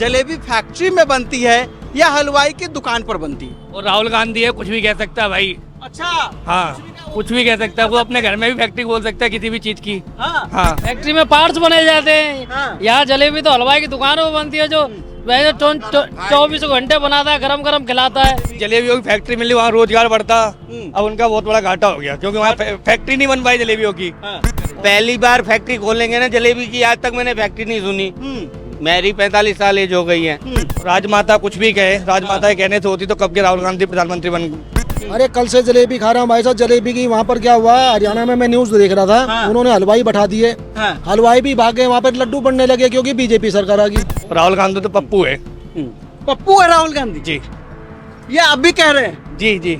Jalebi factory में बनती है या हलवाई की दुकान पर बनती है? और राहुल गांधी है, कुछ भी कह सकता है भाई। अच्छा। हाँ, कुछ भी कह सकता है। वो अपने घर में भी फैक्ट्री खोल सकता है किसी भी चीज की। हाँ। हाँ, फैक्ट्री में पार्ट्स बनाए जाते हैं। हाँ। यहाँ जलेबी तो हलवाई की दुकानों में बनती है, जो वैसे 24 घंटे बनाता है, गरम गरम खिलाता है। जलेबियों की फैक्ट्री मिली, वहाँ रोजगार बढ़ता। अब उनका बहुत बड़ा घाटा हो गया क्योंकि वहाँ फैक्ट्री नहीं बन पाई जलेबियों की। पहली बार फैक्ट्री खोलेंगे ना जलेबी की, आज तक मैंने फैक्ट्री नहीं सुनी। मेरी 45 साल एज हो गई है। राजमाता कुछ भी कहे, राजमाता के कहने से होती तो कब के राहुल गांधी प्रधानमंत्री बन गए। अरे कल से जलेबी खा रहा हूँ भाई साहब। जलेबी की वहाँ पर क्या हुआ, हरियाणा में मैं न्यूज देख रहा था। हाँ। उन्होंने हलवाई बैठा दिए। हाँ। हलवाई भी भाग गए, वहाँ पर लड्डू बनने लगे क्योंकि बीजेपी सरकार आ गई। राहुल गांधी तो पप्पू है। पप्पू है राहुल गांधी जी ये आप भी कह रहे हैं? जी जी।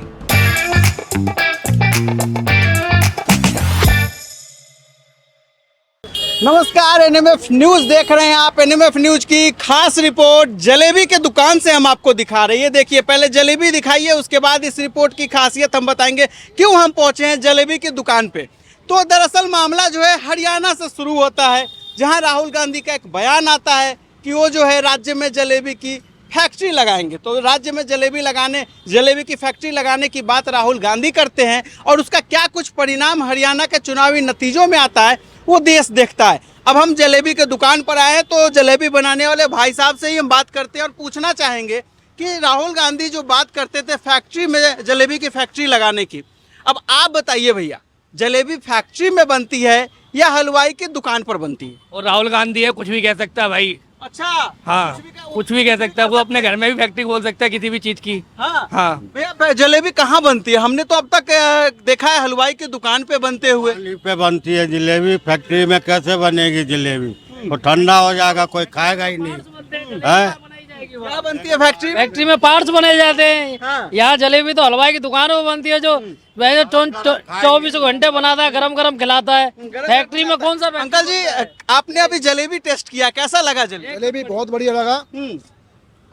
नमस्कार, एनएमएफ न्यूज देख रहे हैं आप। एनएमएफ न्यूज की खास रिपोर्ट जलेबी के दुकान से हम आपको दिखा रहे हैं। ये देखिए, पहले जलेबी दिखाइए, उसके बाद इस रिपोर्ट की खासियत हम बताएंगे क्यों हम पहुंचे हैं जलेबी की दुकान पे। तो दरअसल मामला जो है हरियाणा से शुरू होता है, जहां राहुल गांधी का एक बयान आता है कि वो जो है राज्य में जलेबी की फैक्ट्री लगाएंगे। तो राज्य में जलेबी की फैक्ट्री लगाने की बात राहुल गांधी करते हैं और उसका क्या कुछ परिणाम हरियाणा के चुनावी नतीजों में आता है वो देश देखता है। अब हम जलेबी के दुकान पर आए हैं तो जलेबी बनाने वाले भाई साहब से ही हम बात करते हैं और पूछना चाहेंगे कि राहुल गांधी जो बात करते थे फैक्ट्री में जलेबी की फैक्ट्री लगाने की, अब आप बताइए भैया, जलेबी फैक्ट्री में बनती है या हलवाई की दुकान पर बनती है? और राहुल गांधी है, कुछ भी कह सकता है भाई। अच्छा। हाँ, कुछ भी कह सकता है। वो अपने घर में भी फैक्ट्री खोल सकता है किसी भी चीज की। हाँ। हाँ। भैया जलेबी कहाँ बनती है? हमने तो अब तक देखा है हलवाई की दुकान पे बनते हुए। दिल्ली पे बनती है जलेबी, फैक्ट्री में कैसे बनेगी जलेबी? वो ठंडा हो जाएगा, कोई खाएगा ही नहीं है। क्या बनती है फैक्ट्री? फैक्ट्री में पार्ट्स बनाए जाते हैं। हाँ। यहाँ जलेबी तो हलवाई की दुकानों में बनती है, जो वैसे 24 घंटे बनाता है, गरम गरम खिलाता है। फैक्ट्री में कौन सा अंकल जी, आपने अभी जलेबी टेस्ट किया, कैसा लगा जलेबी? जलेबी बहुत बढ़िया लगा।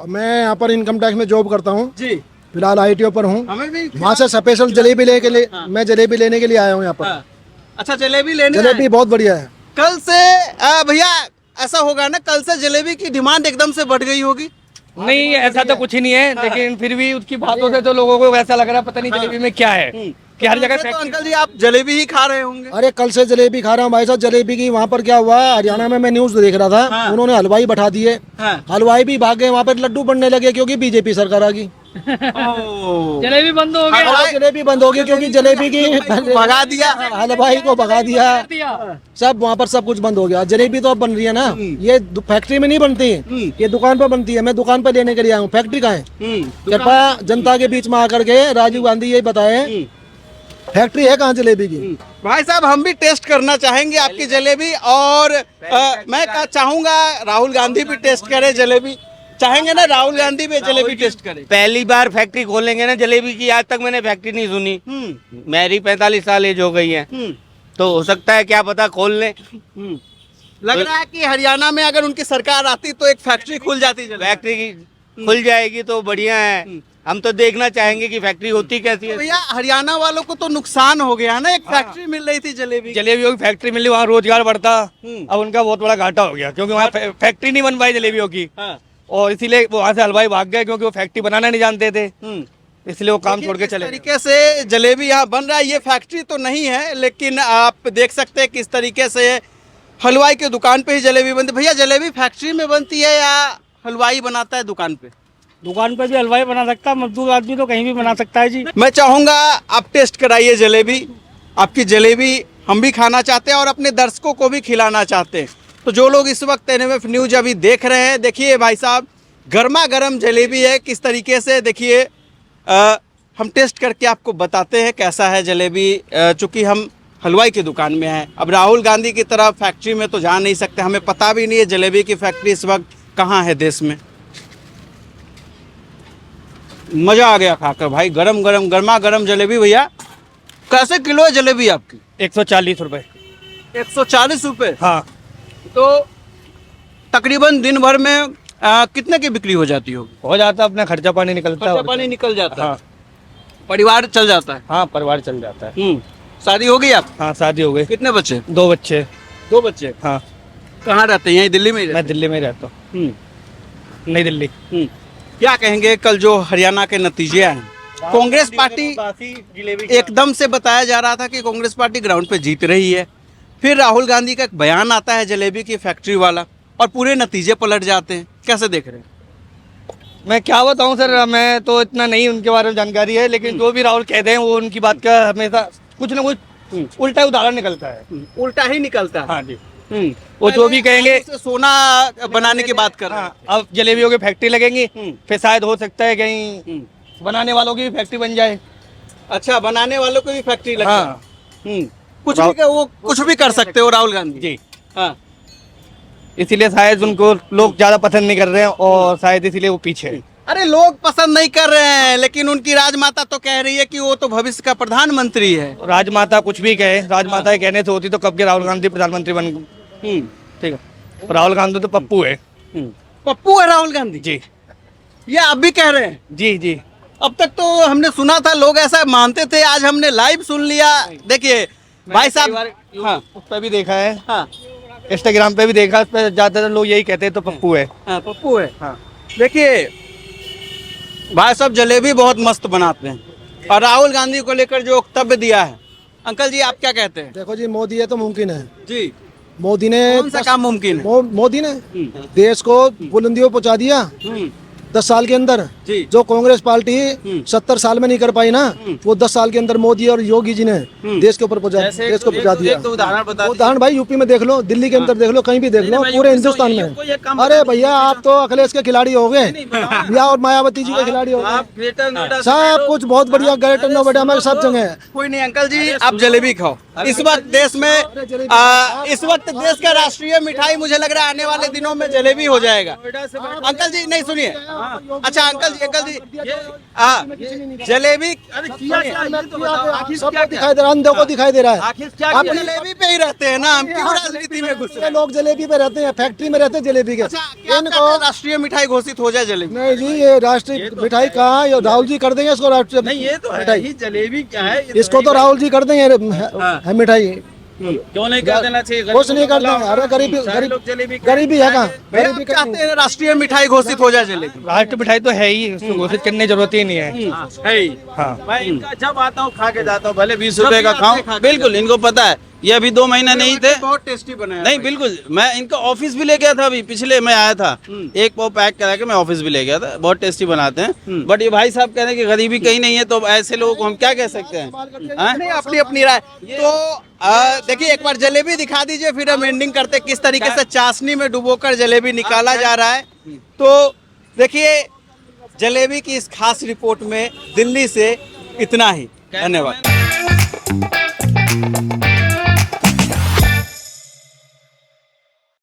और मैं यहाँ पर इनकम टैक्स में जॉब करता हूँ, जी। फिलहाल ITO पर हूँ। हमें भी वहाँ से स्पेशल जलेबी मैं जलेबी लेने के लिए आया हूँ यहाँ पर। हाँ। अच्छा, जलेबी लेने जलेबी आए? बहुत बढ़िया है। कल से भैया ऐसा होगा ना, कल से जलेबी की डिमांड एकदम से बढ़ गई होगी? नहीं, ऐसा तो कुछ ही नहीं है, लेकिन फिर भी उसकी बातों से तो लोगों को वैसा लग रहा है पता नहीं जलेबी में क्या है कि हर जगह तो अंकल जी आप जलेबी ही खा रहे होंगे? अरे कल से जलेबी खा रहा हूँ भाई साहब। जलेबी की वहाँ पर क्या हुआ, हरियाणा में मैं न्यूज देख रहा था। हाँ। उन्होंने हलवाई बैठा दिए। हाँ। हलवाई भी भाग गए, वहाँ पर लड्डू बनने लगे क्योंकि बीजेपी सरकार आ गई। जलेबी बंद हो गई। और जलेबी बंद हो गई क्योंकि जलेबी की भगा दिया। हलवाई को भगा दिया। सब वहाँ पर सब कुछ बंद हो गया। जलेबी तो अब बन रही है ना, ये फैक्ट्री में नहीं बनती है, ये दुकान पर बनती है। मैं दुकान पर लेने के लिए आया हूँ। फैक्ट्री कहाँ है? कृपया जनता के बीच में आकर के राजीव गांधी ये बताए फैक्ट्री है कहाँ जलेबी की? भाई साहब हम भी टेस्ट करना चाहेंगे आपकी जलेबी, और मैं चाहूंगा राहुल गांधी भी टेस्ट करे जलेबी। चाहेंगे ना राहुल गांधी भी जलेबी टेस्ट करे? पहली बार फैक्ट्री खोलेंगे ना जलेबी की, आज तक मैंने फैक्ट्री नहीं सुनी। मेरी 45 साल एज हो गई है। तो हो सकता है क्या पता खोल लें। लग रहा है कि हरियाणा में अगर उनकी सरकार आती तो एक फैक्ट्री खुल जाती जलेबी। फैक्ट्री खुल जाएगी तो बढ़िया है। हम तो देखना चाहेंगे कि फैक्ट्री होती कैसी तो है। भैया हरियाणा वालों को तो नुकसान हो गया ना, एक फैक्ट्री मिल रही थी जलेबी। जलेबियों की फैक्ट्री मिली, वहाँ रोजगार बढ़ता। अब उनका बहुत बड़ा घाटा हो गया क्योंकि वहाँ फैक्ट्री नहीं बन पाई जलेबियों की। हाँ। और इसीलिए वो वहाँ से हलवाई भाग गए क्योंकि वो फैक्ट्री बनाना नहीं जानते थे, इसलिए वो काम छोड़ के चले गए। तरीके से जलेबी यहाँ बन रहा है, ये फैक्ट्री तो नहीं है, लेकिन आप देख सकते हैं किस तरीके से हलवाई की दुकान पे ही जलेबी बनती। भैया जलेबी फैक्ट्री में बनती है या हलवाई बनाता है दुकान पे? दुकान पे भी हलवाई बना सकता है, मजदूर आदमी तो कहीं भी बना सकता है जी। मैं चाहूँगा आप टेस्ट कराइए जलेबी। आपकी जलेबी हम भी खाना चाहते हैं और अपने दर्शकों को भी खिलाना चाहते हैं। तो जो लोग इस वक्त एनएमएफ न्यूज अभी देख रहे हैं, देखिए भाई साहब गर्मा गर्म जलेबी है किस तरीके से। देखिए हम टेस्ट करके आपको बताते हैं कैसा है जलेबी, चूँकि हम हलवाई की दुकान में हैं। अब राहुल गांधी की तरह फैक्ट्री में तो जा नहीं सकते, हमें पता भी नहीं है जलेबी की फैक्ट्री इस वक्त कहाँ है देश में। मज़ा आ गया खाकर भाई, गरम गरम गर्मा गर्म जलेबी। भैया कैसे किलो है जलेबी आपकी? 140 रुपए। 140 रुपये? हाँ। तो तकरीबन दिन भर में कितने की बिक्री हो जाती होगी? हो जाता, अपना खर्चा पानी निकलता है। खर्चा पानी निकल जाता है। हाँ। परिवार चल जाता है? हाँ, परिवार चल जाता है। शादी हो गई आप? हाँ, शादी हो गई। कितने बच्चे? 2 बच्चे। 2 बच्चे? हाँ। कहाँ रहते हैं? यहीं दिल्ली में ही मैं रहते दिल्ली में रहता हूँ। हैं? नई दिल्ली। क्या कहेंगे कल जो हरियाणा के नतीजे आए, कांग्रेस पार्टी एकदम से बताया जा रहा था कि कांग्रेस पार्टी ग्राउंड पे जीत रही है, फिर राहुल गांधी का एक बयान आता है जलेबी की फैक्ट्री वाला और पूरे नतीजे पलट जाते हैं, कैसे देख रहे हैं? मैं क्या बताऊं सर, मैं तो इतना नहीं उनके बारे में जानकारी है, लेकिन जो भी राहुल कहते हैं वो उनकी बात का हमेशा कुछ ना कुछ उल्टा उदाहरण निकलता है। उल्टा ही निकलता है। हाँ जी, वो जो भी कहेंगे। सोना बनाने की बात कर रहे हैं। हाँ, अब जलेबियों की फैक्ट्री लगेंगी, फिर शायद हो सकता है कहीं बनाने वालों की भी फैक्ट्री बन जाए। अच्छा, बनाने वालों को भी फैक्ट्री लग हाँ। जाए। वो कुछ भी कर सकते हो राहुल गांधी जी। हाँ। इसीलिए शायद उनको लोग ज्यादा पसंद नहीं कर रहे हैं और शायद इसीलिए वो पीछे है। अरे लोग पसंद नहीं कर रहे हैं, लेकिन उनकी राजमाता तो कह रही है कि वो तो भविष्य का प्रधानमंत्री है। राजमाता कुछ भी कहे, राजमाता के कहने से होती तो कब के राहुल गांधी प्रधानमंत्री बन। ठीक है, राहुल गांधी तो पप्पू है। पप्पू है राहुल गांधी जी। ये आप भी कह रहे हैं? जी जी। अब तक तो हमने सुना था, लोग ऐसा मानते थे, आज हमने लाइव सुन लिया। देखिए भाई साहब, हाँ उस पर भी देखा है, हाँ इंस्टाग्राम पे भी देखा, उस पर ज्यादातर लोग यही कहते हैं तो पप्पू है। हाँ पप्पू है। हाँ देखिए भाई साहब जलेबी बहुत मस्त बनाते हैं और राहुल गांधी को लेकर जो वक्तव्य दिया है, अंकल जी आप क्या कहते हैं? देखो जी, मोदी है तो मुमकिन है। जी, मोदी ने कौन सा काम मुमकिन है? मोदी ने देश को बुलंदियों पहुंचा दिया 10 साल के अंदर। जी। जो कांग्रेस पार्टी 70 साल में नहीं कर पाई ना, वो 10 साल के अंदर मोदी और योगी जी ने देश के ऊपर पहुंचा दिया। उदाहरण भाई यूपी में देख लो, दिल्ली के अंदर देख लो, कहीं भी देख लो, पूरे हिंदुस्तान में। अरे भैया आप तो अखिलेश के खिलाड़ी हो गए या और मायावती जी के खिलाड़ी हो गए। सब कुछ बहुत बढ़िया, ग्रेटर नोएडा में सब जगह है। कोई नहीं अंकल जी, आप जलेबी खाओ। इस वक्त देश में इस वक्त देश का राष्ट्रीय मिठाई मुझे लग रहा है आने वाले दिनों में जलेबी हो जाएगा। अंकल जी नहीं सुनिए, अच्छा अंकल जी हाँ जलेबी सबको दिखाई दे रहा है, अंधों को दिखाई दे रहा है। आप जलेबी पे ही रहते हैं ना, हम क्यों राजनीति में घुस रहे हैं? लोग जलेबी पे रहते हैं, फैक्ट्री में रहते हैं जलेबी के। इनको राष्ट्रीय मिठाई घोषित हो जाए जलेबी? नहीं जी, ये राष्ट्रीय मिठाई कहाँ है? राहुल जी कर देंगे इसको राष्ट्रीय। नहीं ये तो है ही, जलेबी क्या है? इसको तो राहुल जी कर देंगे मिठाई। क्यों नहीं कर देना चाहिए? कुछ नहीं कर देंगे। अरे गरीबी गरीबी है कहाँ? गरीबी चाहते हैं राष्ट्रीय मिठाई घोषित हो जाए जलेबी? राष्ट्र मिठाई तो है ही, उसको घोषित करने की जरूरत ही नहीं है। है ही। हाँ। मैं इनका जब आता हूँ खा के जाता हूँ, भले 20 रुपए का खाऊं, बिल्कुल इनको पता है। ये अभी 2 महीने नहीं थे। बहुत टेस्टी बनाया। नहीं बिल्कुल, मैं इनका ऑफिस भी ले गया था, अभी पिछले मैं आया था, एक पाव पैक करा के मैं ऑफिस भी ले गया था। बहुत टेस्टी बनाते हैं। बट ये भाई साहब कह रहे हैं कि गरीबी कहीं नहीं है, तो ऐसे लोगों को हम क्या कह सकते हैं? नहीं अपनी अपनी राय। तो देखिए एक बार जलेबी दिखा दीजिए, फिर हम एंडिंग करते हैं। किस तरीके से चाशनी में डुबोकर जलेबी निकाला जा रहा है। तो देखिए जलेबी की इस खास रिपोर्ट में दिल्ली से इतना ही। धन्यवाद।